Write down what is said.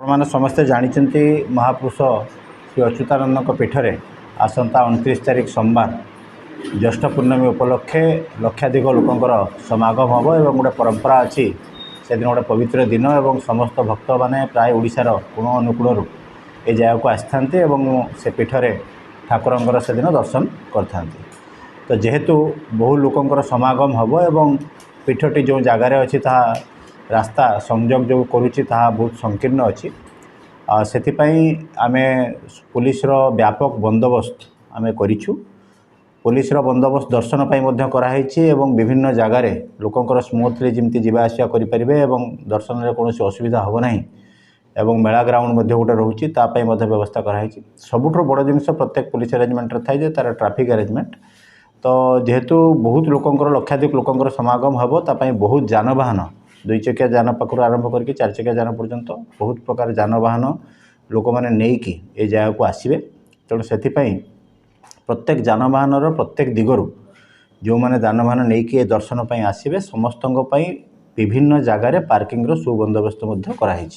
आपने समस्ते जानते महापुरुष श्री अच्युतानंद पीठरे आसंता 29 तारिख सोमवार ज्येष्ठ पूर्णमी उपलक्षे लक्षाधिक लोकंर समागम हम और गोटे परंपरा अच्छी से दिन गोटे पवित्र दिन और समस्त भक्त मैंने प्राय ओडिशार कोण अनुकूल ये जगह को आसि से पीठरे ठाकुर से दिन दर्शन करते। तो जेहेतु बहु लोकंर समागम हम और पीठटी जो जगार अच्छी रास्ता संजोग जो करुच्ची बहुत संकीर्ण अच्छी से आमे पुलिस व्यापक बंदोबस्त आमे करिछु। पुलिस बंदोबस्त दर्शन कराई एवं विभिन्न जगार लोकंर स्मूथली जमी जावा आसिया करें दर्शन में कौन असुविधा हम ना एवं मेला ग्राउंड गोटे रोचे व्यवस्था कराई। सबुठ बड़ जिन प्रत्येक पुलिस अरेंजमेंट थाए तार ट्राफिक अरेंजमेंट। तो जेहेतु बहुत लोकंर लक्षाधिक लोकंर समागम हम तापाई बहुत जानवाहन 2 चकिया जान पाखु आरंभ करके 4 चकिया जान पर्यंत बहुत प्रकार जानवाहन लोक मैंने नहीं कि ये जगह को आसवे। तेणु से प्रत्येक जानवाहन प्रत्येक दिगरु जो मैंने जानवाहन नहीं कि दर्शन आसवे समस्त विभिन्न जगार पार्किंग सुबंदोबस्त कराई।